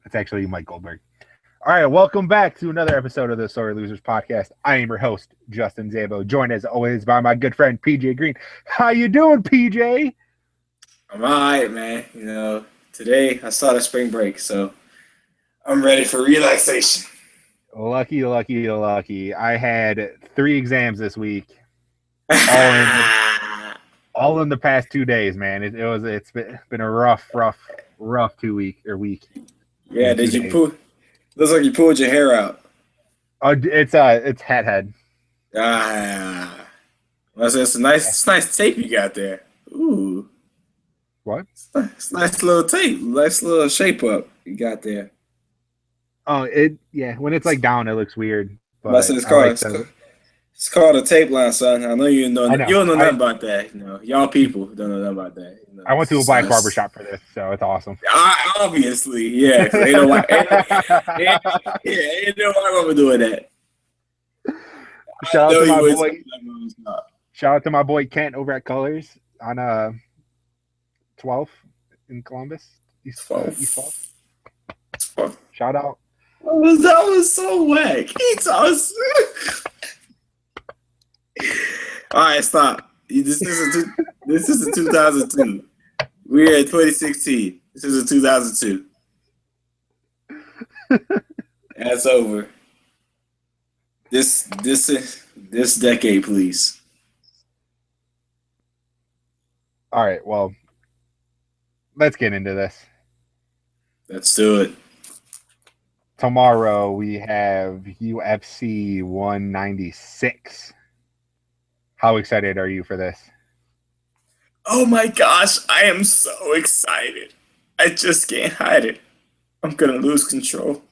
It's actually Mike Goldberg. All right, welcome back to another episode of the Sorry Losers podcast. I am your host, Justin Zabo, joined as always by my good friend PJ Green. How you doing, PJ? I'm all right, man. Today I started spring break, so I'm ready for relaxation. Lucky, lucky, lucky. I had 3 exams this week, all in the all in the past 2 days. Man, it's been a rough 2 week Yeah, and two did you days. pull? Looks like you pulled your hair out. It's hat head. Ah, it's a nice tape you got there. Ooh, What? it's nice little tape, nice little shape up you got there. Oh, yeah. When it's like down, it looks weird, But but it's I like called it's the. called, it's called a tape line, son. I know I you know. don't know I nothing about that. Y'all people don't know nothing about that. I went to a black barber It's shop for this, so it's awesome. obviously, yeah, because ain't no white, ain't no white woman doing that. I shout out know to you my would say boy. black woman's not. Shout out to my boy Kent over at Colors on 12th in Columbus, East 12th. Fuck. Fuck. Shout out. That was so whack. He tossed. All right, stop. This is a 2002. We're in 2016. This is a 2002. That's over. This decade, please. All right, well, let's get into this. Let's do it. Tomorrow we have UFC 196. How excited are you for this? Oh my gosh, I am so excited. I just can't hide it. I'm gonna lose control.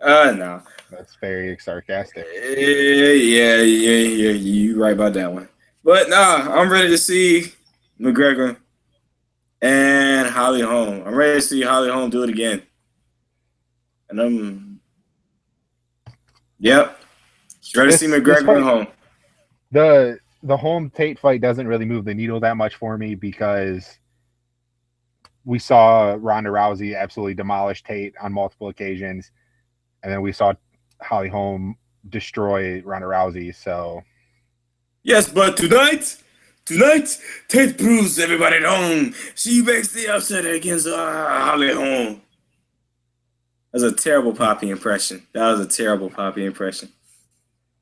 No. That's very sarcastic. Yeah, you right about that one. But nah, I'm ready to see McGregor and Holly Holm. I'm ready to see Holly Holm do it again. And yep, ready to see This McGregor and fight, Holm. the Holm Tate fight doesn't really move the needle that much for me because we saw Ronda Rousey absolutely demolish Tate on multiple occasions, and then we saw Holly Holm destroy Ronda Rousey. So Yes, but tonight, Tate proves everybody at home. She makes the upset against Holly Holm. That was a terrible Poppy impression.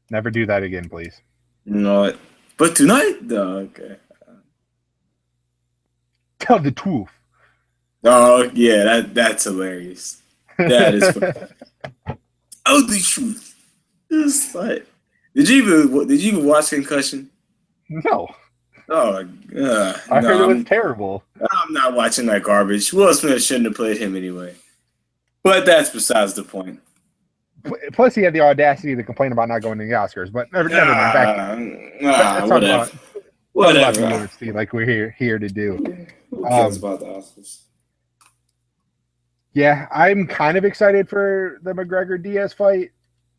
never do that again, please. You know what? But tonight, okay. Tell the truth. Oh yeah, that's hilarious. That is oh the truth. It's like, did you even watch Concussion? No, Oh, I heard no, it was terrible. I'm not watching that garbage. Will Smith shouldn't have played him anyway. But that's besides the point. Plus, he had the audacity to complain about not going to the Oscars. But never mind. Let's talk Whatever. about the Whatever. UFC like we're here to do. Who cares about the Oscars? Yeah, I'm kind of excited for the McGregor Diaz fight.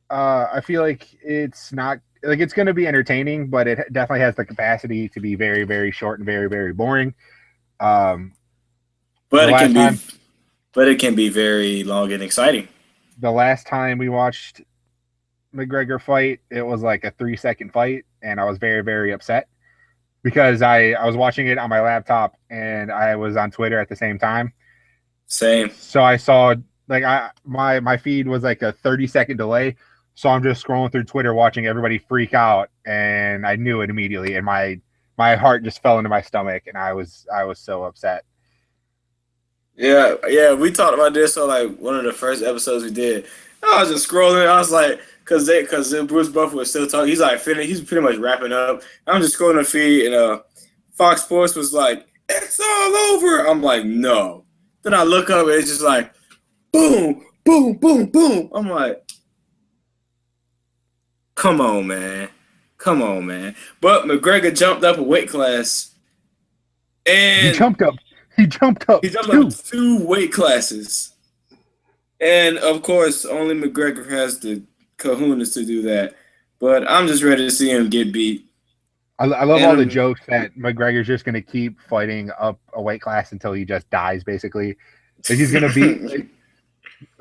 I feel like it's not like it's going to be entertaining, but it definitely has the capacity to be very, very short and very, very boring. Um, But the it can last be time, very long and exciting. the last time we watched McGregor fight, it was like a 3-second fight, and I was very, very upset because I was watching it on my laptop and I was on Twitter at the same time. Same. So I saw like my feed was like a 30-second delay. So I'm just scrolling through Twitter watching everybody freak out, and I knew it immediately, and my heart just fell into my stomach, and I was so upset. Yeah, we talked about this on like one of the first episodes we did. I was just scrolling. I was like, because Bruce Buffer was still talking. He's like, he's pretty much wrapping up. I'm just scrolling the feed, and Fox Sports was like, "It's all over." I'm like, no. Then I look up, and it's just like, boom, boom, boom, boom. I'm like, come on, man, come on, man. But McGregor jumped up a weight class, He and jumped up. He jumped up he jumped up too. 2 weight classes. And of course, only McGregor has the kahunas to do that. But I'm just ready to see him get beat. I love And all the jokes that McGregor's just going to keep fighting up a weight class until he just dies, basically. Like he's going to be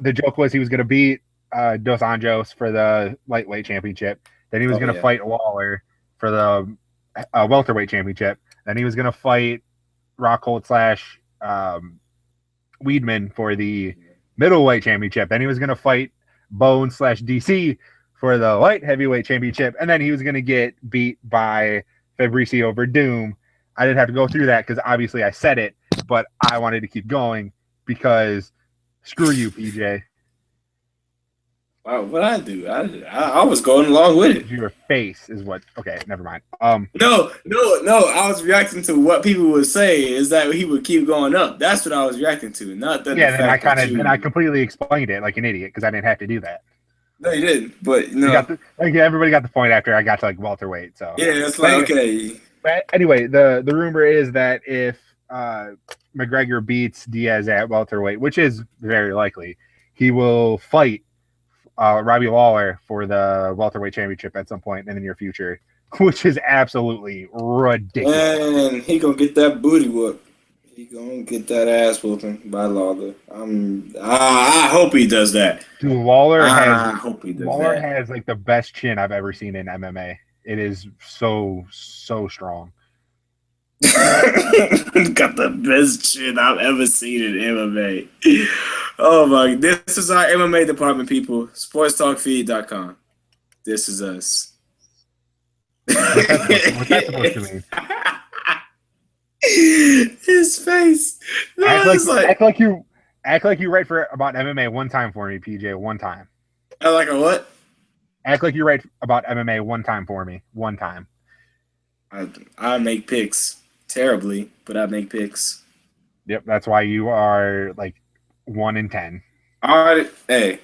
the joke was he was going to beat Dos Anjos for the lightweight championship. Then he was going to fight Lawler for the welterweight championship. Then he was going to fight Rockhold / Weidman for the middleweight championship. Then he was going to fight Bone / DC for the light heavyweight championship. And then he was going to get beat by Fabricio Verdum. I didn't have to go through that because obviously I said it, but I wanted to keep going because screw you, PJ. Wow, what I do? I was going along with it. Your face is what. Okay, never mind. No. I was reacting to what people would say is that he would keep going up. That's what I was reacting to, not that. Yeah, then I completely explained it like an idiot because I didn't have to do that. No, you didn't. But no, everybody got the point after I got to like welterweight. So yeah, it's like okay. But anyway, the rumor is that if McGregor beats Diaz at welterweight, which is very likely, he will fight Robbie Lawler for the welterweight championship at some point in the near future, which is absolutely ridiculous. And he gonna get that booty whoop. He gonna get that ass whooping by Lawler. I hope he does that. Dude, Lawler that. has like the best chin I've ever seen in MMA. It is so strong. Got the best chin I've ever seen in MMA. Oh my! This is our MMA department, people. SportsTalkFeed.com. This is us. What's that supposed to mean? His face. No, act like you write for about MMA one time for me, PJ. One time. I like a what? Act like you write about MMA one time for me. One time. I make picks terribly, but I make picks. Yep, that's why you are like 1-10. All right, hey.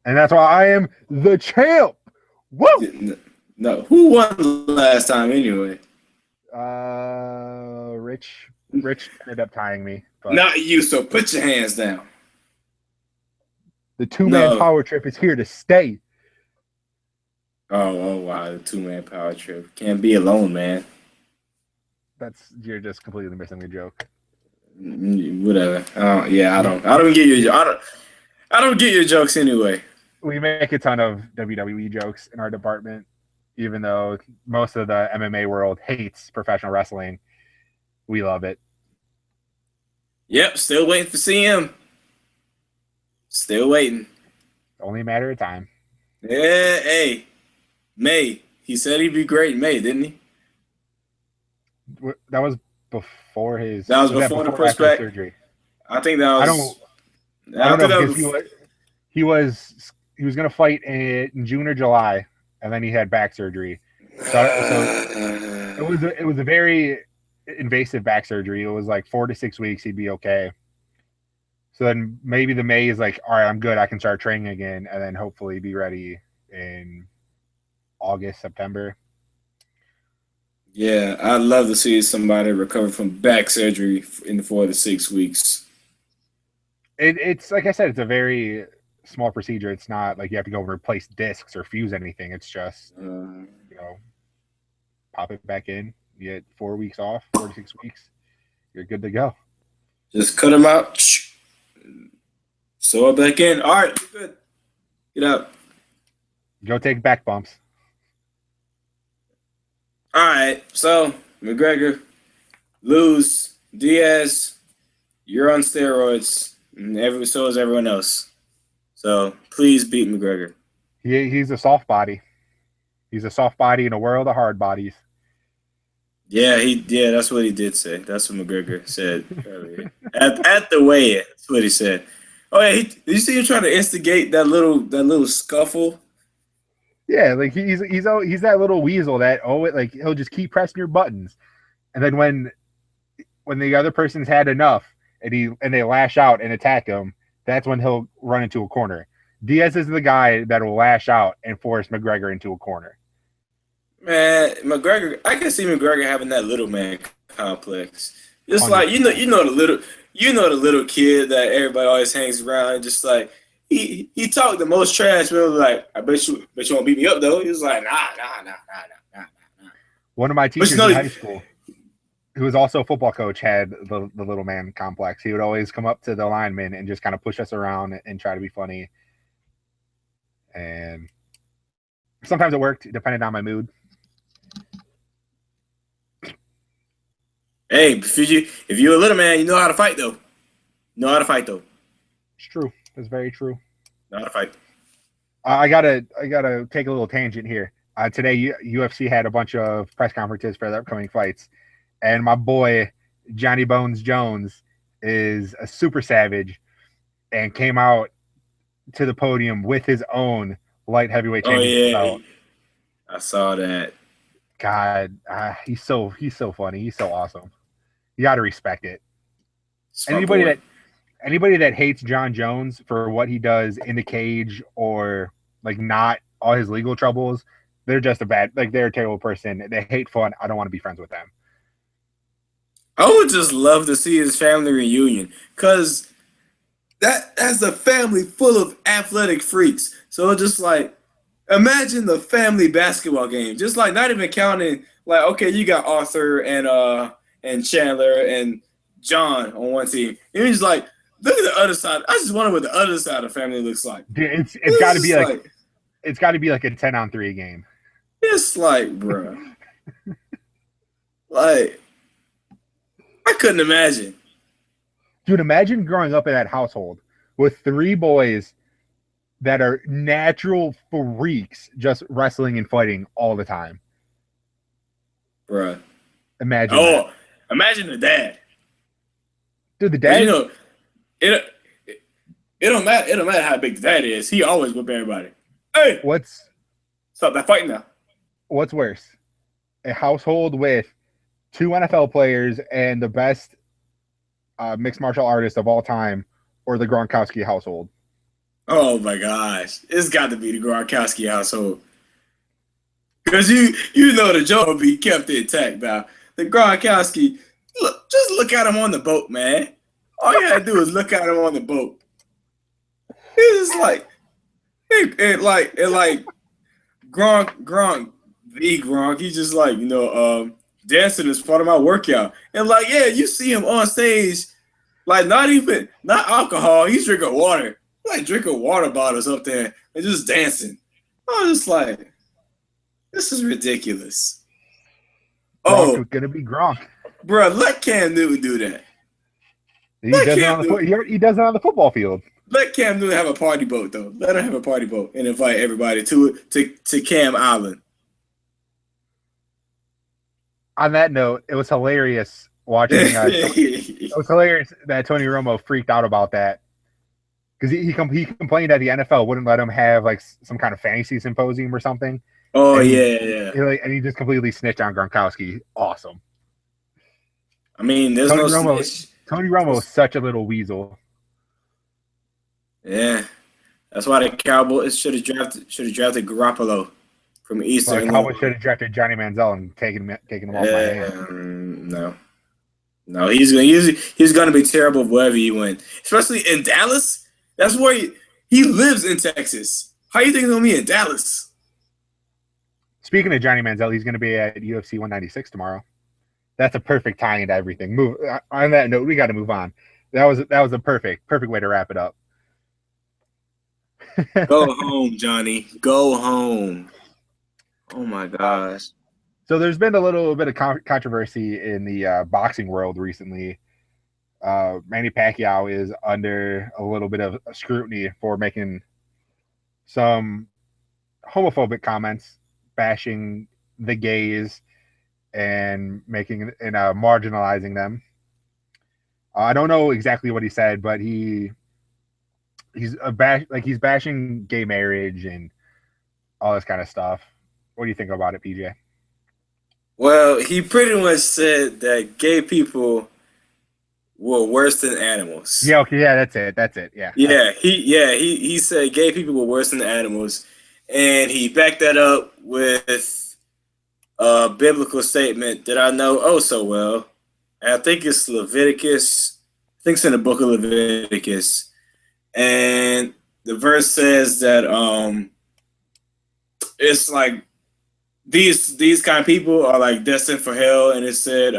And that's why I am the champ. Woo! No, who won last time anyway? Rich ended up tying me. But not you, so put your hands down. The two-man power trip is here to stay. Oh wow, the two-man power trip. Can't be alone, man. You're just completely missing the joke. Whatever. I don't get your jokes anyway. We make a ton of WWE jokes in our department, even though most of the MMA world hates professional wrestling. We love it. Yep, still waiting for CM. Still waiting. Only a matter of time. Yeah, hey. May. He said he'd be great in May, didn't he? That was before his. That was before the prospect surgery. I think that was. I don't know because he was going to fight in June or July, and then he had back surgery. So it was a very invasive back surgery. It was like 4 to 6 weeks. He'd be okay. So then maybe the May is like, all right, I'm good. I can start training again, and then hopefully be ready in August, September. Yeah, I'd love to see somebody recover from back surgery in 4 to 6 weeks. It's like I said, it's a very small procedure. It's not like you have to go replace discs or fuse anything. It's just pop it back in. You get 4 weeks off, 4 to 6 weeks. You're good to go. Just cut them out. Sew it back in. All right, you're good. Get out. Go take back bumps. All right, so McGregor lose. Diaz, you're on steroids, and so is everyone else. So please beat McGregor. He's a soft body. He's a soft body in a world of hard bodies. Yeah, that's what he did say. That's what McGregor said earlier. At the weigh-in, that's what he said. Oh yeah, did you see him trying to instigate that little scuffle? Yeah, like he's that little weasel that like he'll just keep pressing your buttons, and then when the other person's had enough and they lash out and attack him, that's when he'll run into a corner. Diaz is the guy that will lash out and force McGregor into a corner. Man, McGregor, I can see McGregor having that little man complex. Just like you know the little kid that everybody always hangs around, and just like he talked the most trash. But was like, I bet you won't beat me up though. He was like, nah. One of my teachers in high school. who was also a football coach, had the little man complex. He would always come up to the linemen and just kind of push us around and try to be funny. And sometimes it worked, depending on my mood. Hey, if you're a little man, you know how to fight though. It's true. It's very true. Know how to fight. I gotta take a little tangent here. Today, UFC had a bunch of press conferences for the upcoming fights, and my boy Johnny Bones Jones is a super savage, and came out to the podium with his own light heavyweight championship belt. I saw that. God, he's so funny. He's so awesome. You got to respect it. Anybody that hates John Jones for what he does in the cage or like not all his legal troubles, they're just they're a terrible person. They hate fun. I don't want to be friends with them. I would just love to see his family reunion because that's a family full of athletic freaks. So just like imagine the family basketball game, just like not even counting like okay, you got Arthur and Chandler and John on one team. And you're just like, look at the other side. I just wonder what the other side of the family looks like. Dude, it's got to be like it's got to be like a 10-on-3 game. It's like, bro, like I couldn't imagine. Dude, imagine growing up in that household with 3 boys that are natural freaks, just wrestling and fighting all the time. Bruh. Imagine. Oh, that. Imagine the dad. Dude, the dad. You know, it don't matter. It don't matter how big the dad is. He always whip everybody. Hey, stop that fighting now. What's worse, a household with 2 NFL players and the best mixed martial artist of all time, or the Gronkowski household? Oh my gosh, it's got to be the Gronkowski household because you know the joke will be kept intact now. The Gronkowski, just look at him on the boat, man. All you gotta do is look at him on the boat. It's like it like Gronk. He's just like dancing is part of my workout, and like you see him on stage, like not alcohol. He's drinking water, like drinking water bottles up there and just dancing. I was just like, this is ridiculous. Gronk is gonna be Gronk, bro. Let Cam Newton do that. He does it on the football field. Let Cam Newton have a party boat, though. Let him have a party boat and invite everybody to Cam Island. On that note, it was hilarious watching. It was hilarious that Tony Romo freaked out about that because he complained that the NFL wouldn't let him have like some kind of fantasy symposium or something. Oh, and yeah. He just completely snitched on Gronkowski. Awesome. I mean, there's Tony Romo is such a little weasel. Yeah, that's why the Cowboys should have drafted Garoppolo from Eastern. The Cowboys should have drafted Johnny Manziel and taken him off my hand. No, he's gonna be terrible wherever he went, especially in Dallas. That's where he lives in Texas. How you think he's gonna be in Dallas? Speaking of Johnny Manziel, he's gonna be at UFC 196 tomorrow. That's a perfect tie into everything. On that note, we got to move on. That was a perfect way to wrap it up. Go home, Johnny. Go home. Oh my gosh. So there's been a little bit of controversy in the boxing world recently. Manny Pacquiao is under a little bit of scrutiny for making some homophobic comments, bashing the gays and marginalizing them. I don't know exactly what he said, but he's bashing gay marriage and all this kind of stuff. What do you think about it, PJ? Well, he pretty much said that gay people were worse than animals. Yeah, okay, yeah, that's it. Yeah. He said gay people were worse than animals, and he backed that up with a biblical statement that I know oh so well. And I think it's Leviticus. I think it's in the book of Leviticus. And the verse says that it's like these kind of people are like destined for hell, and it said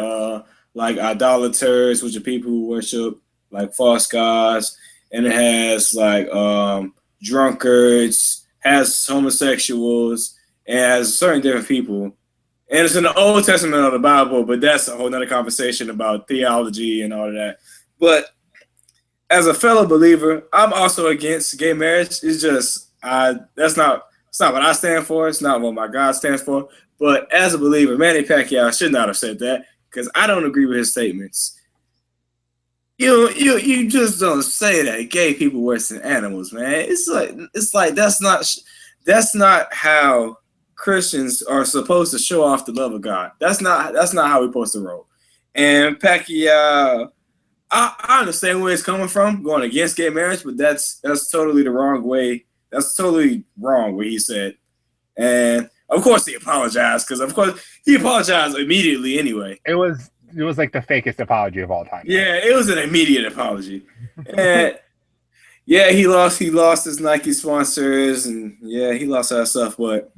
like idolaters, which are people who worship like false gods, and it has like drunkards, has homosexuals, and has certain different people. And it's in the Old Testament of the Bible, but that's a whole nother conversation about theology and all of that. But as a fellow believer, I'm also against gay marriage. It's just it's not what I stand for. It's not what my God stands for. But as a believer, Manny Pacquiao should not have said that because I don't agree with his statements. You just don't say that gay people worse than animals, man. It's like that's not how Christians are supposed to show off the love of God. That's not how we're supposed to roll. And Pacquiao, I understand where it's coming from, going against gay marriage, but that's totally the wrong way. That's totally wrong what he said. And of course he apologized, because of course he apologized immediately anyway. It was like the fakest apology of all time. Yeah, it was an immediate apology. And yeah, he lost his Nike sponsors, and yeah, he lost that stuff, but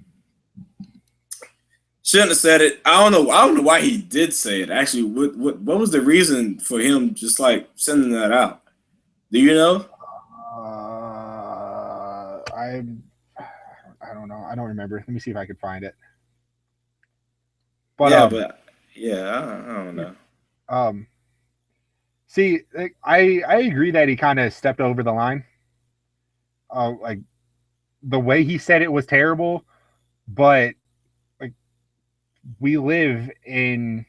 shouldn't have said it. I don't know why he did say it. Actually, what was the reason for him just like sending that out? Do you know? I don't know. I don't remember. Let me see if I can find it. But I don't know. See, like, I agree that he kind of stepped over the line. Like the way he said it was terrible, but like we live in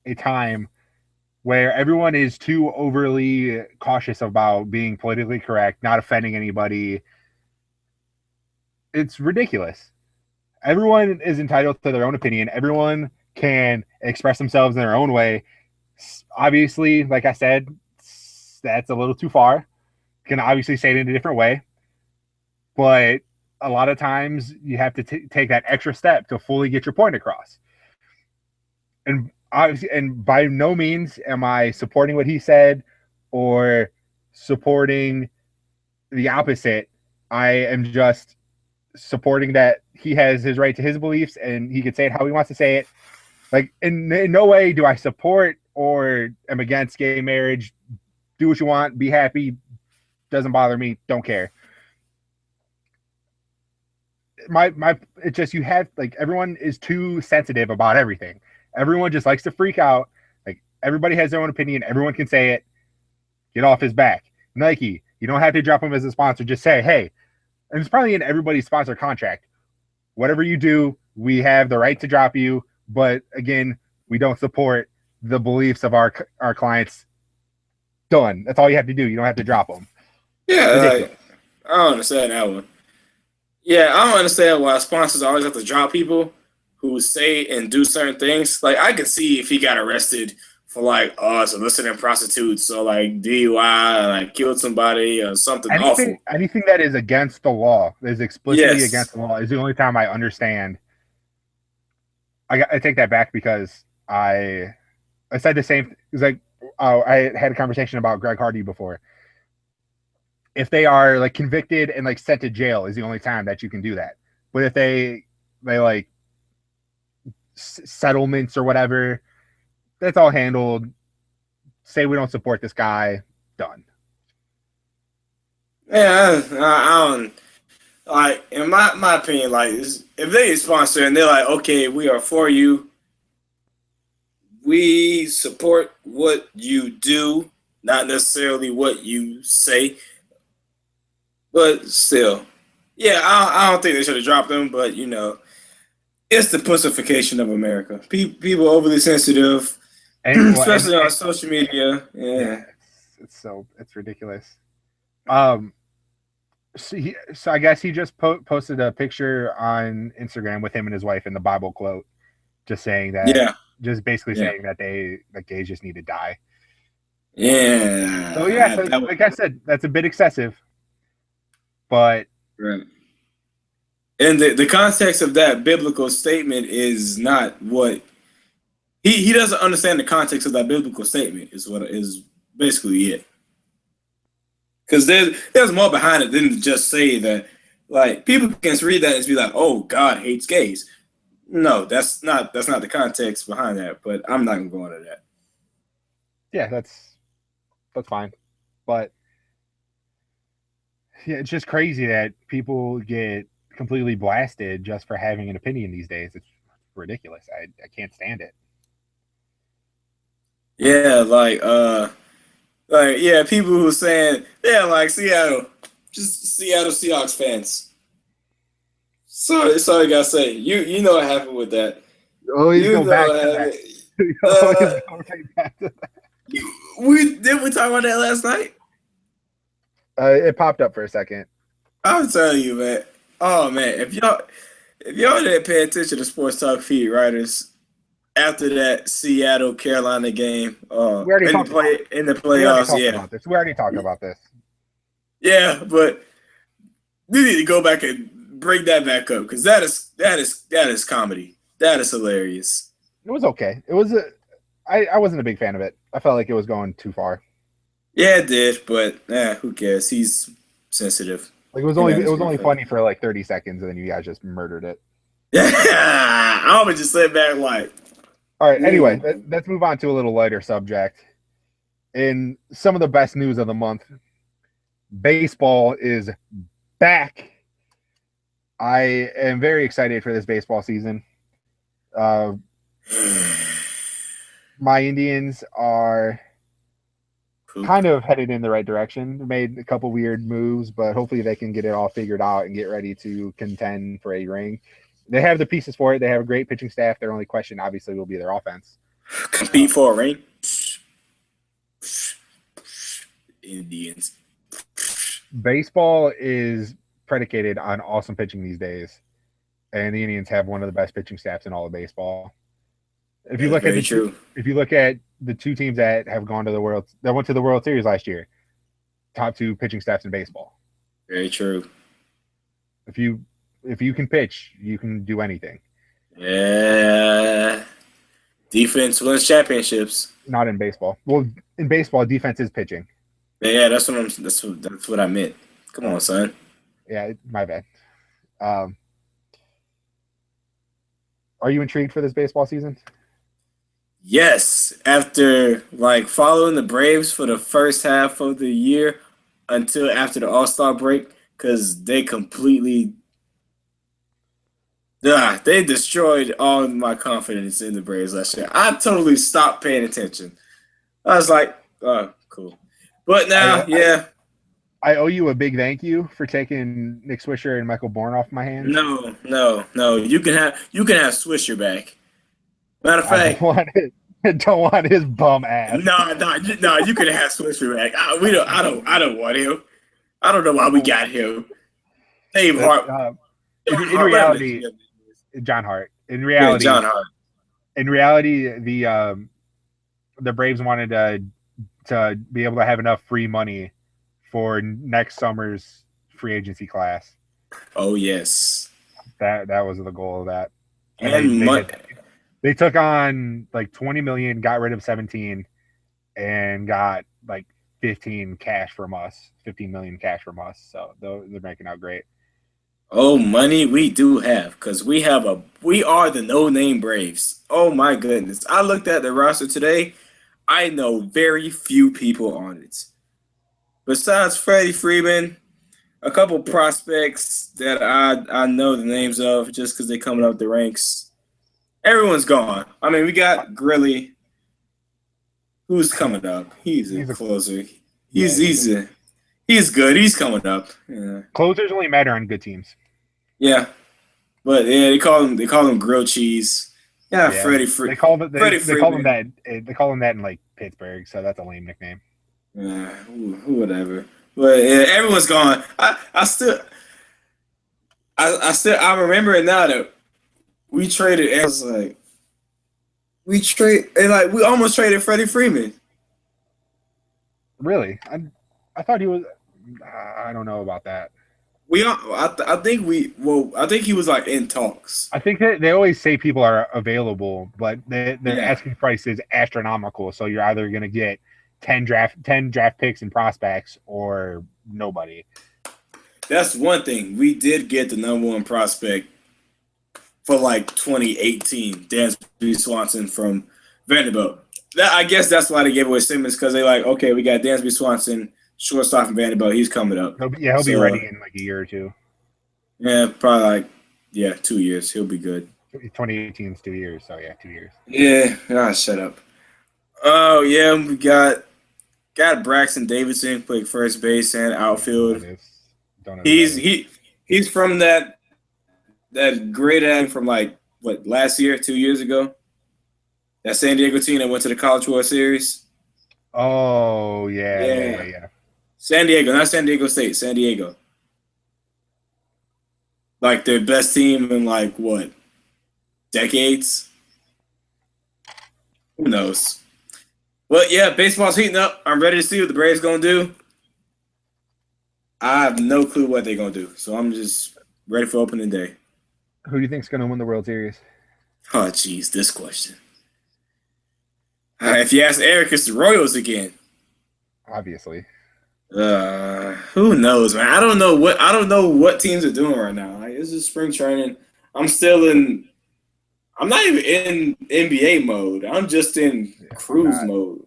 a time where everyone is too overly cautious about being politically correct, not offending anybody. It's ridiculous. Everyone is entitled to their own opinion. Everyone can express themselves in their own way. Obviously, like I said, that's a little too far. You can obviously say it in a different way. But a lot of times you have to take that extra step to fully get your point across. And obviously, and by no means am I supporting what he said or supporting the opposite. I am just supporting that he has his right to his beliefs and he can say it how he wants to say it. Like in no way do I support or am against gay marriage. Do what you want, be happy, doesn't bother me, don't care. It's just, you have, like, everyone is too sensitive about everything. Everyone just likes to freak out. Like, everybody has their own opinion, everyone can say it. Get off his back. Nike, you don't have to drop him as a sponsor, just say, hey, and it's probably in everybody's sponsor contract, whatever you do, we have the right to drop you, but again, we don't support the beliefs of our clients. Done. That's all you have to do. You don't have to drop them. Yeah, I don't understand that one. Yeah, I don't understand why sponsors always have to drop people who say and do certain things. Like, I could see if he got arrested for like soliciting prostitutes or like DUI, like killed somebody or something awful. Anything that is against the law, is explicitly against the law, is the only time I understand. I take that back because I said the same. It's like I had a conversation about Greg Hardy before. If they are like convicted and like sent to jail, is the only time that you can do that. But if they like settlements or whatever, that's all handled. Say we don't support this guy, done. Yeah, I don't like, in my opinion, like, if they sponsor and they're like, okay, we are for you, we support what you do, not necessarily what you say, but still, yeah, I don't think they should have dropped them, but you know, it's the pussification of America. People overly sensitive, especially on social media. Yeah, it's ridiculous. So I guess he just posted a picture on Instagram with him and his wife in the Bible quote, just saying that, just basically saying that gays just need to die. Yeah. So yeah, like I said, that's a bit excessive, but right. And the context of that biblical statement is not what he doesn't understand. The context of that biblical statement is what is basically it. Because there's more behind it than to just say that. Like, people can read that and be like, "Oh, God hates gays." No, that's not the context behind that. But I'm not gonna go into that. Yeah, that's fine. But yeah, it's just crazy that people get completely blasted just for having an opinion these days. It's ridiculous. I can't stand it. Yeah, like yeah, people who saying yeah, like Seattle, just Seattle Seahawks fans. Sorry, gotta say, you know what happened with that. Always You go know back what to that. happened. Always Uh, go right back to that. we talk about that last night. It popped up for a second. I'm telling you, man. Oh man, if y'all didn't pay attention to sports talk feed writers after that Seattle Carolina game, We already talked about in the we already playoffs, talked yeah, about this. We already talked about this. yeah, but you need to go back and bring that back up because that is comedy. That is hilarious. It was okay. It was I wasn't a big fan of it. I felt like it was going too far. Yeah, it did, but who cares? He's sensitive. Like Him and it his was only girlfriend. funny for like 30 seconds, and then you guys just murdered it. Yeah, I would just sit back like, All right. Anyway, ooh. let's move on to a little lighter subject. In some of the best news of the month, baseball is back. I am very excited for this baseball season. Uh, my Indians are Poop. kind of headed in the right direction. Made a couple weird moves, but hopefully they can get it all figured out and get ready to contend for a ring. They have the pieces for it. They have a great pitching staff. Their only question, obviously, will be their offense. Compete for a ring. Indians. Baseball is predicated on awesome pitching these days, and the Indians have one of the best pitching staffs in all of baseball. If you That's look at very true. if you look at the two teams that have gone to that went to the World Series last year, top two pitching staffs in baseball. Very true. If you can pitch, you can do anything. Yeah. Defense wins championships. Not in baseball. Well, in baseball, defense is pitching. Yeah, that's what I meant. Come on, son. Yeah, my bad. Um, are you intrigued for this baseball season? Yes, after like following the Braves for the first half of the year until after the All-Star break, because they destroyed all of my confidence in the Braves last year. I totally stopped paying attention. I was like, oh, cool. But now, I, yeah, I owe you a big thank you for taking Nick Swisher and Michael Bourne off my hands. no. You can have Swisher back. Matter of I don't fact, want it. I don't want his bum ass. no. You can have Swisher back. I don't want him. I don't know why we got him. Dave Hart. In Whatever the reality, GM is. John Hart. In Yeah, reality, John Hart. the Braves wanted to be able to have enough free money for next summer's free agency class. Oh yes. That was the goal of that. And they took on like 20 million, got rid of 17, and got like 15 million cash from us. So they're making out great. money we do have because we are the no name Braves. Oh my goodness! I looked at the roster today. I know very few people on it. Besides Freddie Freeman, a couple prospects that I know the names of just because they're coming up the ranks. Everyone's gone. I mean, we got Grilly, who's coming up. He's a closer. He's good. He's coming up. Yeah. Closers only matter on good teams. Yeah. But yeah, they call him grilled cheese. Yeah, Freddie They call him Freeman. they call him that in like Pittsburgh, so that's a lame nickname. Yeah, whatever. But yeah, everyone's gone. I remember it now that we traded. It was like we almost traded Freddie Freeman. Really? I thought he was. I don't know about that. I think he was like in talks. I think that they always say people are available, but their Yeah. asking price is astronomical. So you're either going to get 10 draft picks and prospects or nobody. That's one thing. We did get the number one prospect for like 2018, Dansby Swanson from Vanderbilt. I guess that's why they gave away Simmons, because they like, okay, we got Dansby Swanson, shortstop from Vanderbilt. He's coming up. He'll be ready in like a year or two. Yeah, probably 2 years. He'll be good. 2018 is 2 years, so yeah, 2 years. Yeah, shut up. Oh yeah, we got Braxton Davidson playing first base and outfield. He's from that great end from last year, 2 years ago. That San Diego team that went to the College World Series. Oh yeah. San Diego, not San Diego State, San Diego. Like their best team in what? Decades? Who knows? Well, yeah, baseball's heating up. I'm ready to see what the Braves gonna do. I have no clue what they're gonna do, so I'm just ready for opening day. Who do you think's gonna win the World Series? Oh, geez, this question. If you ask Eric, it's the Royals again. Obviously. Who knows, man? I don't know what teams are doing right now. This is spring training. I'm not even in NBA mode. I'm just in cruise mode.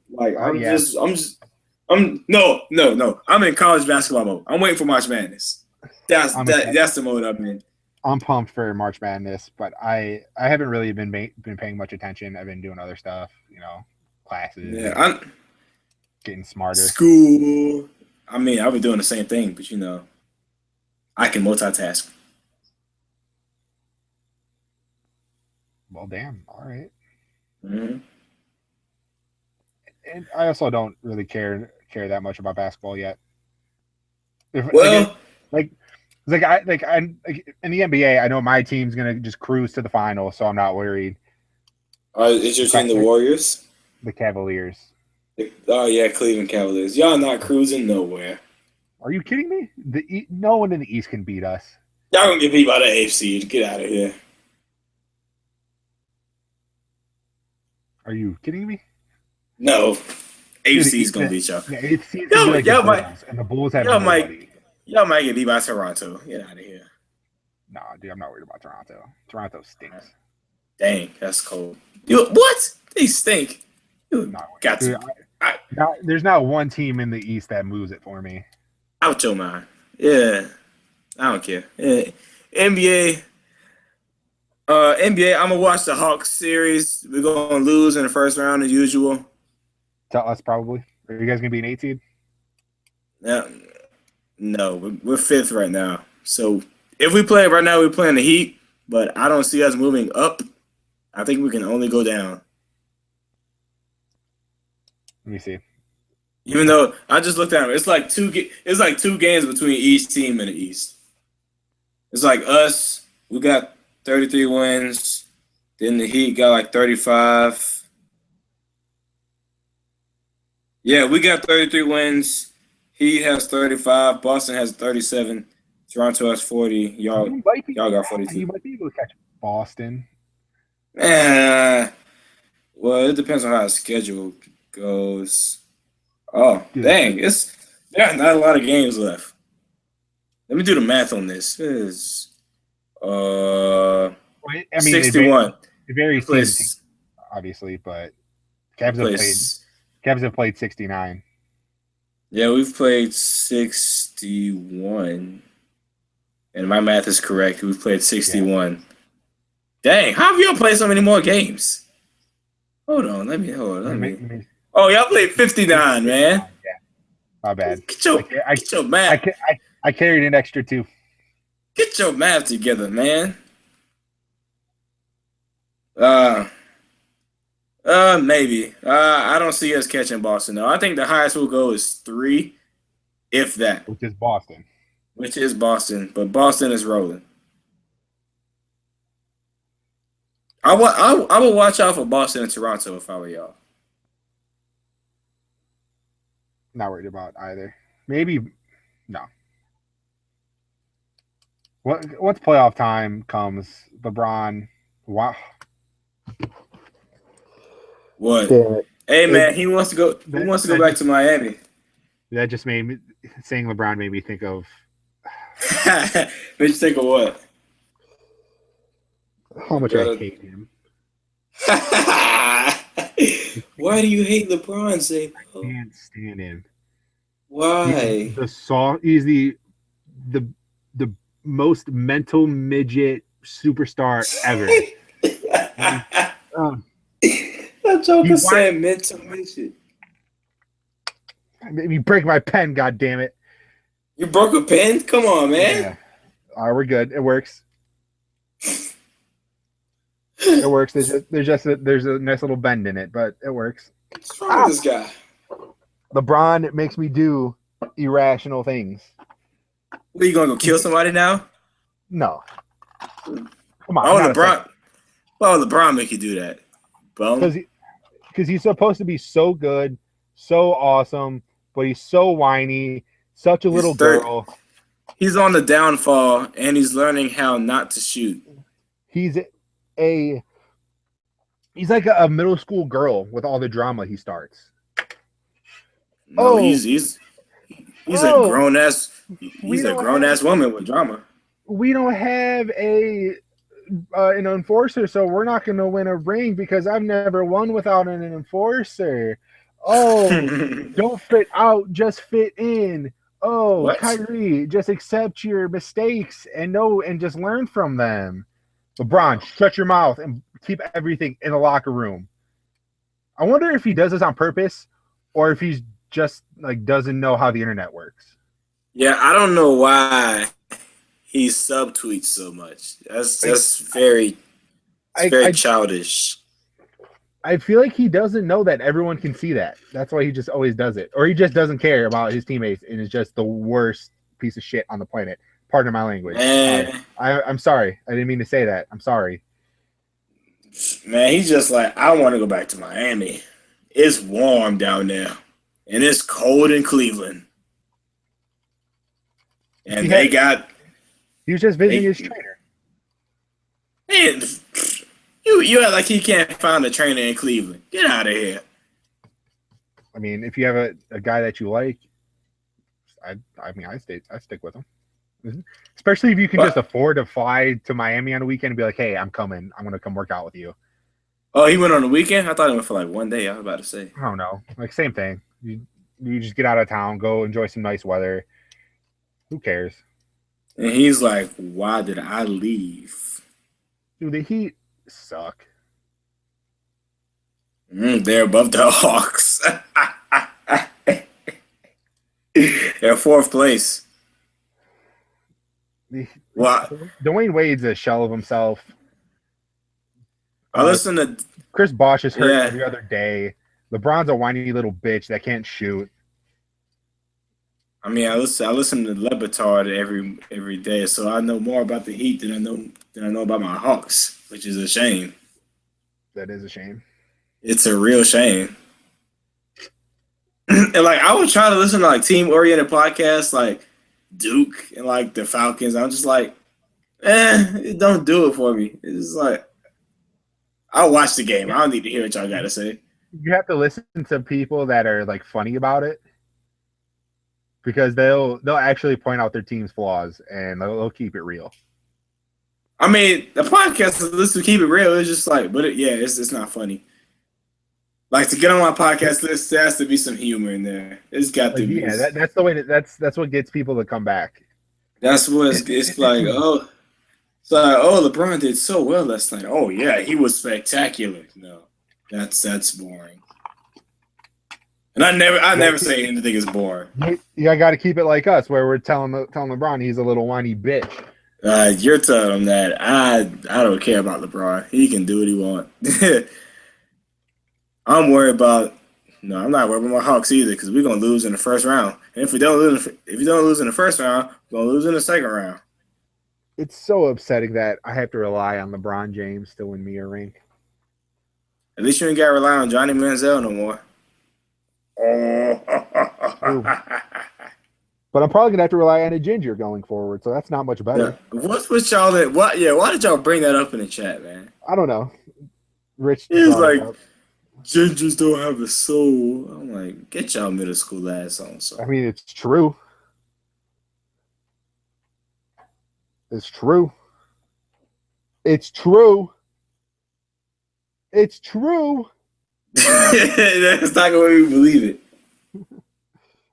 No. I'm in college basketball mode. I'm waiting for March Madness. That's the mode I'm in. I'm pumped for March Madness, but I haven't really been paying much attention. I've been doing other stuff, classes. Yeah, I'm getting smarter. School. I mean, I've been doing the same thing, but I can multitask. Well, damn. All right. Mm-hmm. And I also don't really care that much about basketball yet. In the NBA, I know my team's gonna just cruise to the finals, so I'm not worried. Is your team the Warriors? The Cavaliers. Oh yeah, Cleveland Cavaliers. Y'all not cruising nowhere. Are you kidding me? No one in the East can beat us. Y'all gonna get beat by the AFC. Get out of here. Are you kidding me? No. AFC's gonna beat y'all. Yeah, y'all might, and the Bulls have y'all might get beat by Toronto. Get out of here. Nah, dude, I'm not worried about Toronto. Toronto stinks. Dang, that's cold. What? They stink. Got to. There's not one team in the East that moves it for me. Out your mind. Yeah. I don't care. Yeah. NBA, I'm going to watch the Hawks series. We're going to lose in the first round as usual. To us, probably. Are you guys going to be an 8 seed? Yeah. No, we're 5th right now. So if we play right now, we're playing the Heat, but I don't see us moving up. I think we can only go down. Let me see. Even though I just looked at it, it's like two games between each team in the East. It's like us, we got 33 wins. Then the Heat got 35. Yeah, we got 33 wins. Heat has 35. Boston has 37. Toronto has 40. Y'all got 42. You might be able to catch Boston. Well, it depends on how the schedule goes. Oh, dang. There's not a lot of games left. Let me do the math on this. 61. It varies, obviously, but Cavs have played 69. Yeah, we've played 61. And my math is correct. We've played 61. Yeah. Dang, how have y'all played so many more games? Hold on. Let me. Oh, y'all played 59, man. Yeah. My bad. Get your math. I carried an extra 2. Get your math together, man. Maybe. I don't see us catching Boston, though. I think the highest we'll go is 3, if that. Which is Boston. But Boston is rolling. I would watch out for Boston and Toronto if I were y'all. Not worried about either. Maybe no. Once playoff time comes, LeBron. Wow. What? Hey man, he wants to go. He wants to go back to Miami. That just made me saying LeBron made me think of. Made you think of what? How much I hate him. Why do you hate LeBron, Zabo? Can't stand him. Why? He's the the most mental midget superstar ever. Um, That he Joker won- said mental midget. made me break my pen. God damn it! You broke a pen? Come on, man. Yeah, we're good. It works. It works. There's a nice little bend in it, but it works. What's wrong with this guy? LeBron makes me do irrational things. What, you gonna go kill somebody now? No, come on. Why would LeBron make you do that? Bum. Because he's supposed to be so good, so awesome, but he's so whiny, such a little girl. He's on the downfall, and he's learning how not to shoot. He's like a middle school girl with all the drama he starts. No, he's a grown ass. He's a grown ass woman with drama. We don't have an enforcer, so we're not going to win a ring because I've never won without an enforcer. Oh, don't fit out, just fit in. Oh, what? Kyrie, just accept your mistakes and just learn from them. LeBron, shut your mouth and keep everything in the locker room. I wonder if he does this on purpose or if he's just like doesn't know how the internet works. Yeah, I don't know why he subtweets so much. That's very childish. I feel like he doesn't know that everyone can see that. That's why he just always does it. Or he just doesn't care about his teammates and is just the worst piece of shit on the planet. Pardon my language. I'm sorry. I didn't mean to say that. I'm sorry. Man, he's just like, I want to go back to Miami. It's warm down there. And it's cold in Cleveland. And he was just visiting his trainer. Man, you act like he can't find a trainer in Cleveland. Get out of here. I mean, if you have a guy that you like, I stick with him. Especially if you can just afford to fly to Miami on a weekend and be like, hey, I'm coming. I'm going to come work out with you. Oh, he went on the weekend? I thought he went for like one day. I was about to say. I don't know. Like, same thing. You just get out of town, go enjoy some nice weather. Who cares? And he's like, why did I leave? Dude, the Heat suck. They're above the Hawks. They're fourth place. What? Dwayne Wade's a shell of himself. I listen to Chris Bosh is hurt every other day. LeBron's a whiny little bitch that can't shoot. I mean, I listen to Le Batard every day, so I know more about the Heat than I know about my Hawks, which is a shame. That is a shame. It's a real shame. And like, I would try to listen to like team-oriented podcasts, like Duke and like the Falcons. I'm just like, don't do it for me. It's like, I'll watch the game. I don't need to hear what y'all got to say. You have to listen to people that are like funny about it, because they'll actually point out their team's flaws and they'll keep it real. I mean, the podcast, listen, keep it real. It's just like, but it's not funny. Like, to get on my podcast list, there has to be some humor in there. It's got to be. Yeah, that's the way. That's what gets people to come back. That's what it's like. Oh, it's like, LeBron did so well last night. Oh yeah, he was spectacular. No, that's boring. And I never say anything is boring. You got to keep it like us, where we're telling LeBron he's a little whiny bitch. You're telling him that. I don't care about LeBron. He can do what he wants. I'm worried about. No, I'm not worried about my Hawks either, because we're gonna lose in the first round. And if you don't lose in the first round, we're gonna lose in the second round. It's so upsetting that I have to rely on LeBron James to win me a ring. At least you ain't got to rely on Johnny Manziel no more. But I'm probably gonna have to rely on a ginger going forward, so that's not much better. Yeah. What's with y'all? Why did y'all bring that up in the chat, man? I don't know. Rich is like, gingers don't have a soul. I'm like, get y'all middle school ass on. So I mean, it's true. It's true. It's true. It's true. That's not the way we believe it.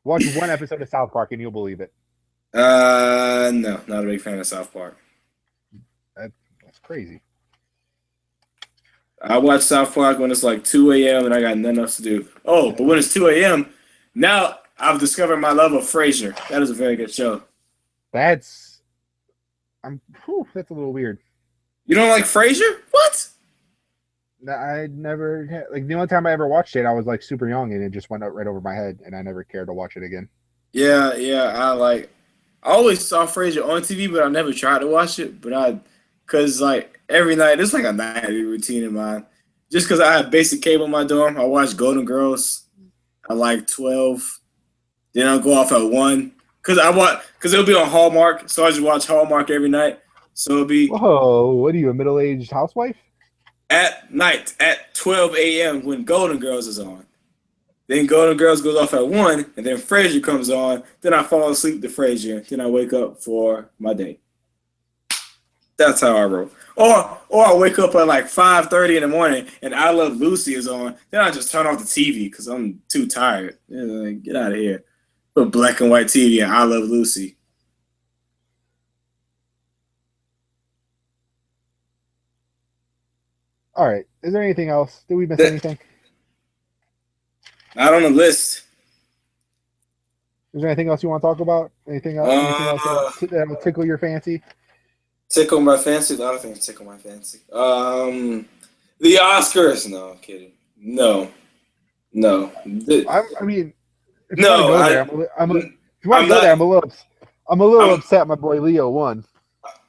Watch one episode of South Park and you'll believe it. No, not a big fan of South Park. That's crazy. I watch South Park when it's like 2 a.m. and I got nothing else to do. Oh, but when it's 2 a.m., now I've discovered my love of Frasier. That is a very good show. That's that's a little weird. You don't like Frasier? What? I never like the only time I ever watched it, I was like super young and it just went right over my head, and I never cared to watch it again. Yeah. I always saw Frasier on TV, but I never tried to watch it. Cause like every night, it's like a nightly routine of mine. Just cause I have basic cable in my dorm, I watch Golden Girls at like 12. Then I'll go off at 1. Cause it'll be on Hallmark, so I just watch Hallmark every night. So it'll be Whoa, what are you, a middle-aged housewife? at night at 12 a.m. when Golden Girls is on. Then Golden Girls goes off at 1, and then Frasier comes on. Then I fall asleep to Frasier. Then I wake up for my day. That's how I roll. Or I wake up at like 5:30 in the morning, and I Love Lucy is on. Then I just turn off the TV because I'm too tired. Like, get out of here. Put black and white TV and I Love Lucy. All right. Is there anything else? Did we miss anything? Not on the list. Is there anything else you want to talk about? Anything else that will tickle your fancy? Tickle my fancy? A lot of things tickle my fancy. The Oscars. No, I'm kidding. No. I mean, if you want to go there, I'm a little upset my boy Leo won.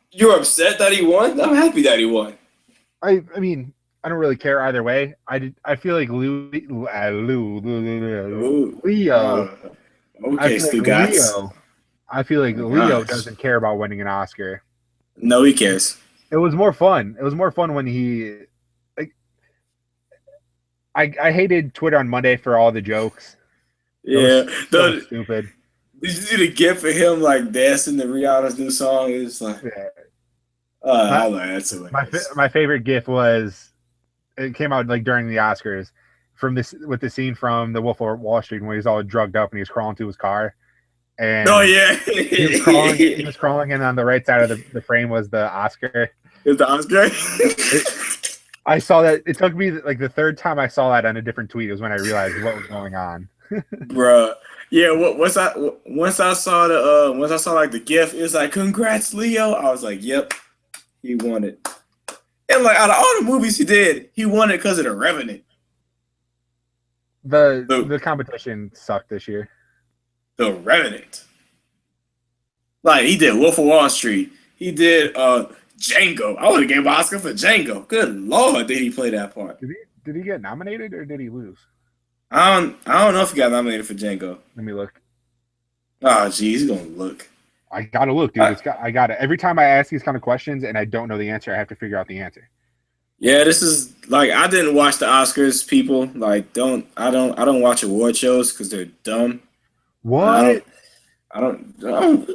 You're upset that he won? I'm happy that he won. I mean, I don't really care either way. I feel like Leo. Okay, Stugatz. I feel like Leo doesn't care about winning an Oscar. No, he cares. It was more fun. It was more fun when he like. I hated Twitter on Monday for all the jokes. Yeah, so stupid. Did you see the gif of him like dancing to Rihanna's new song? It's like, I like that's hilarious. My favorite gif was it came out like during the Oscars with the scene from The Wolf of Wall Street when he's all drugged up and he's crawling to his car. And he was crawling, and on the right side of the frame was the Oscar. Is the Oscar? I saw that. It took me like the third time I saw that on a different tweet was when I realized what was going on. Bruh. Yeah, once I saw like the GIF, it was like, "Congrats, Leo." I was like, "Yep, he won it." And like out of all the movies he did, he won it because of The Revenant. The competition sucked this year. The Revenant. Like he did Wolf of Wall Street. He did Django. I would have gave him an Oscar for Django. Good Lord, did he play that part? Did he get nominated or did he lose? I don't know if he got nominated for Django. Let me look. Oh, geez, he's gonna look. I gotta look, dude. I got it. Every time I ask these kind of questions and I don't know the answer, I have to figure out the answer. Yeah, this is like I didn't watch the Oscars. People like I don't watch award shows because they're dumb. What? I don't.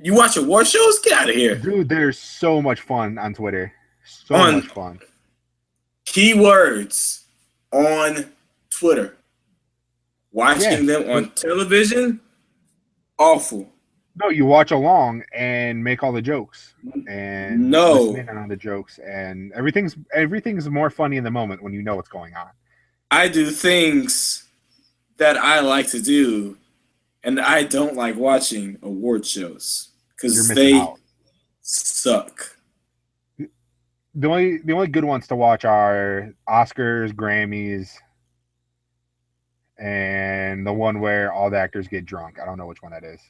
You watch award shows? Get out of here, dude. There's so much fun on Twitter. Much fun. Keywords on Twitter. Watching them on television, awful. No, you watch along and make all the jokes and listen in on the jokes, and everything's more funny in the moment when you know what's going on. I do things that I like to do, and I don't like watching award shows because they suck. The only good ones to watch are Oscars, Grammys, and the one where all the actors get drunk. I don't know which one that is.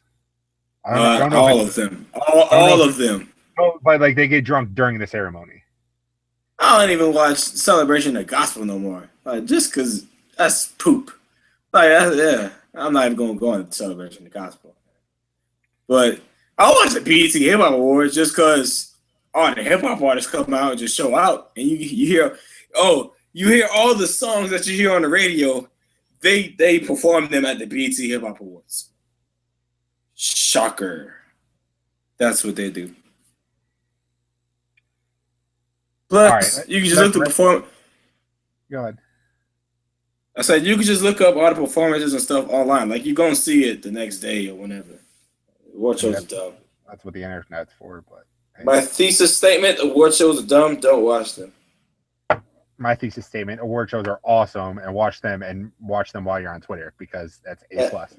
I don't know all of them. All of them. Oh, but like they get drunk during the ceremony. I don't even watch Celebration of Gospel no more. Just because that's poop. I'm not even going to go on Celebration of Gospel. But I watch the BET Hip Hop Awards just because all the hip hop artists come out and just show out, and you hear all the songs that you hear on the radio. They perform them at the BET Hip Hop Awards. Shocker. That's what they do. Plus, you can just look to perform. Go ahead. I said you could just look up all the performances and stuff online. Like you're gonna see it the next day or whenever. Award I mean, shows are dumb. that's what the internet's for. But hey, My thesis statement: award shows are dumb. Don't watch them. my thesis statement: award shows are awesome, and watch them while you're on Twitter because that's A plus.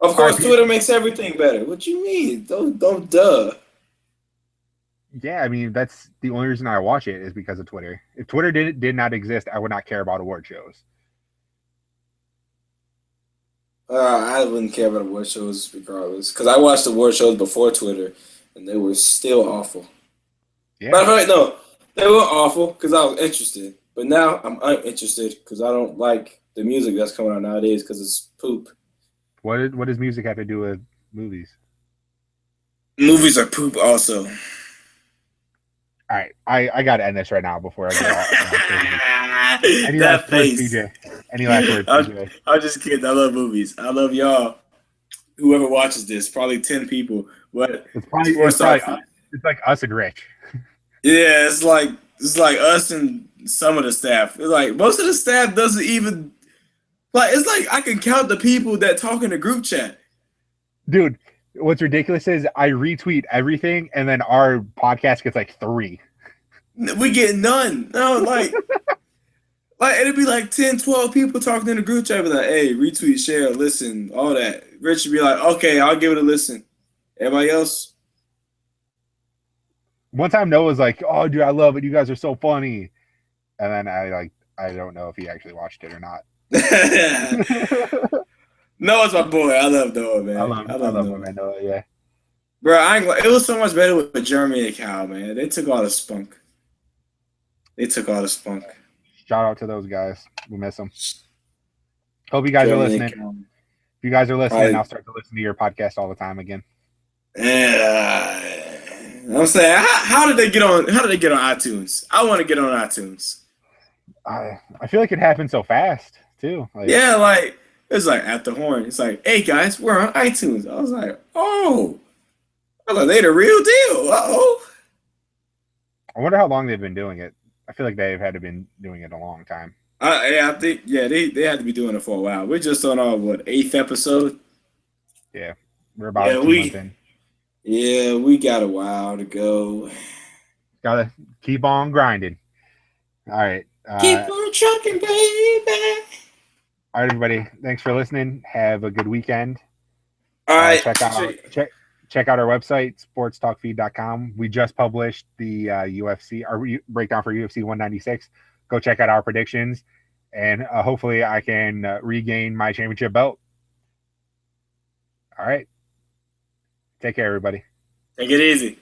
Of course, Twitter makes everything better. What you mean? Don't duh. Yeah, I mean that's the only reason I watch it is because of Twitter. If Twitter did not exist, I would not care about award shows. I wouldn't care about award shows regardless, because I watched award shows before Twitter, and they were still awful. Yeah. Matter of fact, no, they were awful because I was interested, but now I'm uninterested because I don't like the music that's coming out nowadays because it's poop. What does music have to do with movies? Movies are poop, also. All right, I got to end this right now before I get off. Any That last words, face. TJ? Any last words, TJ? I'm just kidding. I love movies. I love y'all. Whoever watches this, probably 10 people. But It's like us and Rich. Yeah, it's like us and some of the staff. It's like most of the staff doesn't even like. It's like I can count the people that talk in the group chat. Dude, what's ridiculous is I retweet everything, and then our podcast gets like 3. We get none. No, like it'd be like 10, 12 people talking in the group chat. Be like, hey, retweet, share, listen, all that. Rich would be like, okay, I'll give it a listen. Everybody else. One time Noah was like, "Oh, dude, I love it. You guys are so funny," and then I don't know if he actually watched it or not. Noah's my boy. I love Noah, man. I love Noah. Yeah, bro. It was so much better with Jeremy and Cal, man. They took all the spunk. Shout out to those guys. We miss them. Hope you guys are listening. If you guys are listening, I'll start to listen to your podcast all the time again. Yeah. I'm saying, how did they get on? How did they get on iTunes? I want to get on iTunes. I feel like it happened so fast too. Yeah, like it's like at the horn. It's like, hey guys, we're on iTunes. I was like, oh, I was like, they the real deal. Uh-oh. I wonder how long they've been doing it. I feel like they've had to been doing it a long time. I think they had to be doing it for a while. We're just on our 8th episode. Yeah, we're about 2 months in. Yeah, we got a while to go. Gotta keep on grinding. All right. Keep on trucking, baby. All right, everybody. Thanks for listening. Have a good weekend. All right. Check out our website, sportstalkfeed.com. We just published the UFC, our breakdown for UFC 196. Go check out our predictions, and hopefully I can regain my championship belt. All right. Take care, everybody. Take it easy.